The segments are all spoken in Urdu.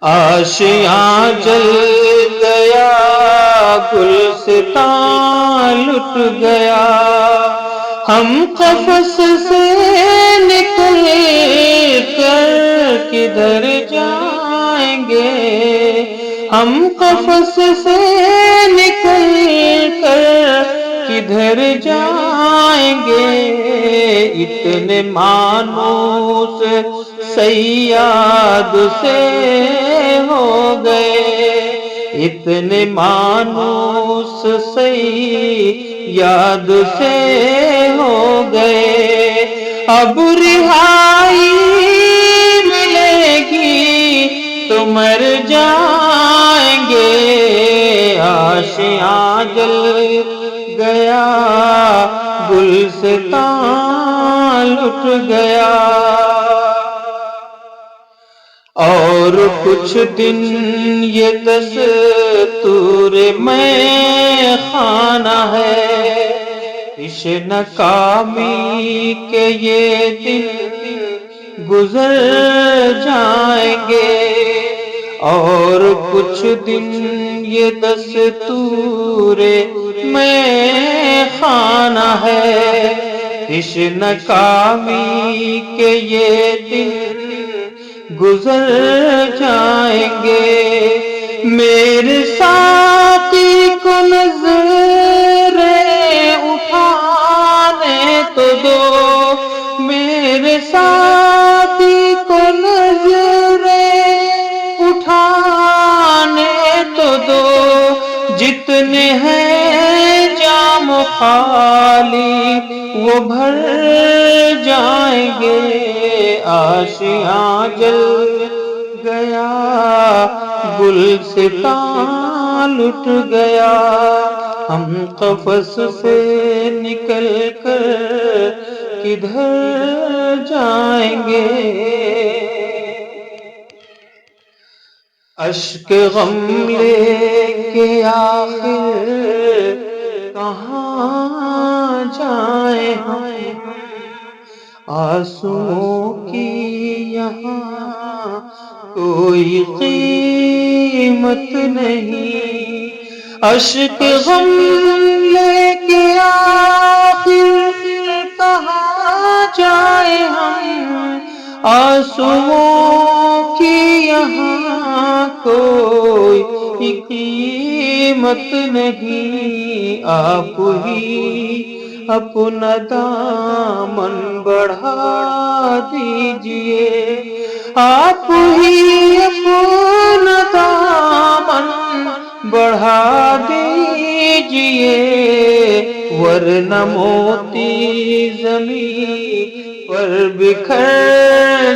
آشیاں جل گیا، گلستان لٹ گیا، ہم قفس سے نکل کر کدھر جائیں گے؟ ہم قفس سے نکل کر کدھر جائیں گے؟ اتنے مانوس صیاد سے ہو گئے، اتنے مانوس صیاد سے ہو گئے، اب رہائی ملے گی تو مر جائیں گے۔ آشیاں جل گیا، گلستان لٹ گیا، اور کچھ دن یہ دستور میں خانہ ہے، اس ناکامی کے یہ دن گزر جائیں گے، اور کچھ دن یہ دستور میں خانہ ہے، اس ناکامی کے یہ دن گزر جائیں گے۔ میرے ساقی کو نظریں اٹھانے تو دو، میرے ساقی کو نظریں اٹھانے تو دو، جتنے ہیں جام خالی وہ بھر جائیں گے۔ آشیاں جل گیا، گلستان لٹ گیا، ہم قفس سے نکل کر کدھر جائیں گے؟ اشک غم لے کے آخر کہاں جائیں ہم؟ آنسوؤں کی یہاں کوئی قیمت نہیں، اشک غم لے کے آخر کہاں جائیں ہم؟ آنسوؤں کی یہاں کوئی قیمت نہیں، آپ ہی اپنا دامن بڑھا دیجئے، آپ ہی اپنا دامن بڑھا دیجئے، ورنہ موتی زمین پر بکھر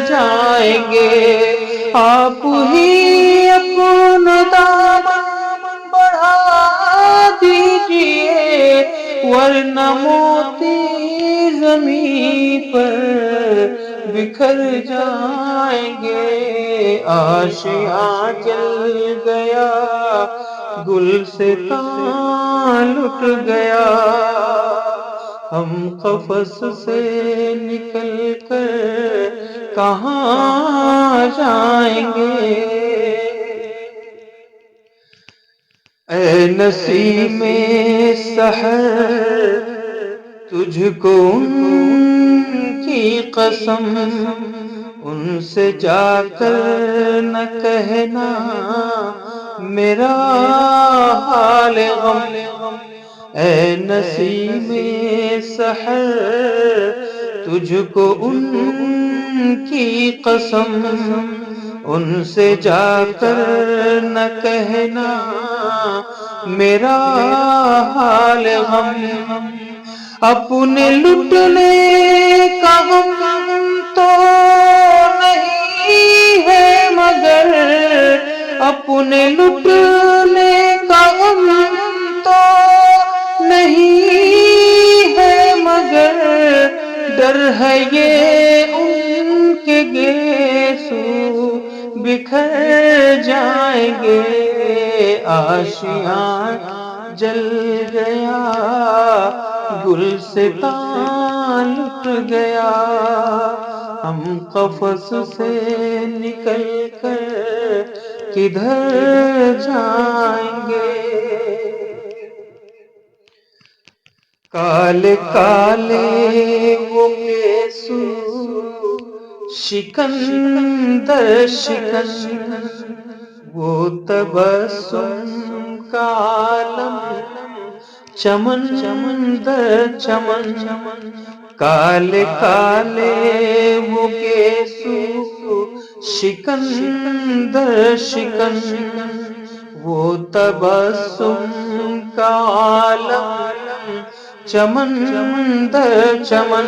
جائیں گے۔ آپ ہی اپنا دامن بڑھا دیجئے، ورنہ موتی زمین پر بکھر جائیں گے۔ آشیاں جل گیا، گلستان لٹ گیا، ہم قفس سے نکل کر کہاں جائیں گے؟ اے نسیم سحر تجھ کو ان کی قسم، ان سے جا کر نہ کہنا میرا حال غم، اے نسیم سحر تجھ کو ان کی قسم، ان سے جا کر نہ کہنا میرا حال غم، اپنے لٹنے کا غم تو نہیں ہے مگر، اپنے لٹنے کا غم تو نہیں ہے مگر، ڈر ہے یہ ان کے گیسو بکھر جائیں گے۔ آشیاں جل گیا، گلستان لٹ گیا، ہم قفس سے نکل کر کدھر جائیں گے؟ کالے کالے وہ گیسو شکندر شکن، وہ تبسم کا عالم چمن در چمن، کالے کالے وہ گیسو شکندر شکن، وہ تبسم کا عالم چمن در چمن،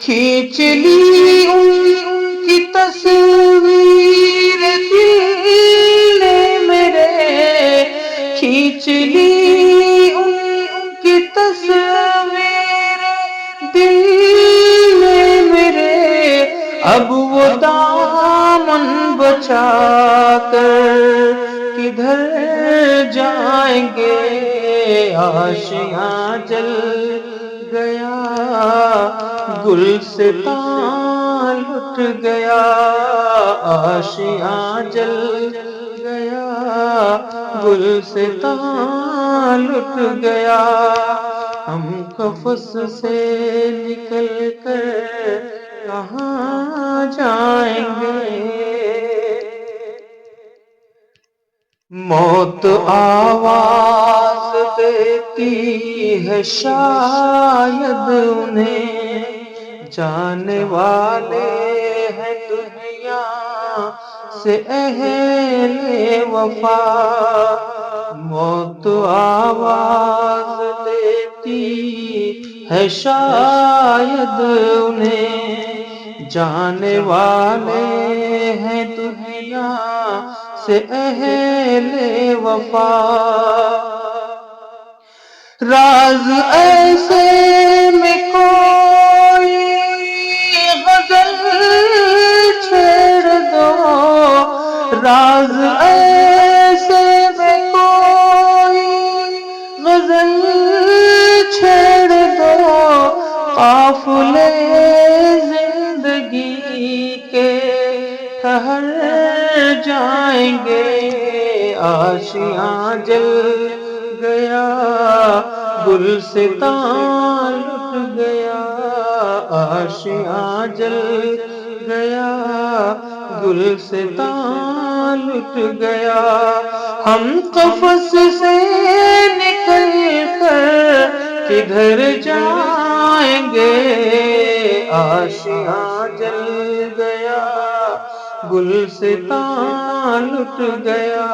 کھینچ لی ان کی تصویر دل نے میرے، کھینچ لی ان کی تصویر دل نے میرے، اب وہ دامن بچا کر کدھر جائیں گے؟ آشیاں جل گیا، گلستان لٹ گیا، آشیاں جل گیا، گلستان لٹ گیا، ہم قفس سے نکل کر کہاں جائیں گے؟ موت آواز دیتی ہے شاید انہیں، جانے والے ہیں دنیا سے اہل وفا، موت آواز دیتی ہے شاید انہیں، جانے والے ہیں دنیا سے اہل وفا، راز ایسے میں کوئی غزل چھیڑ دو، راز ایسے میں کوئی غزل چھیڑ دو، قافلے زندگی کے ٹھہر جائیں گے، آشیاں جل گیا، گلستان لٹ گیا، آشیاں جل گیا، گلستان لٹ گیا، ہم قفس سے نکل کر کدھر جائیں گے؟ آشیاں جل گیا، گلستان لٹ گیا،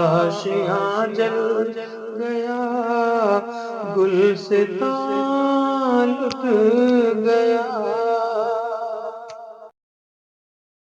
آشیاں جل گیا، گلستان لٹ گیا۔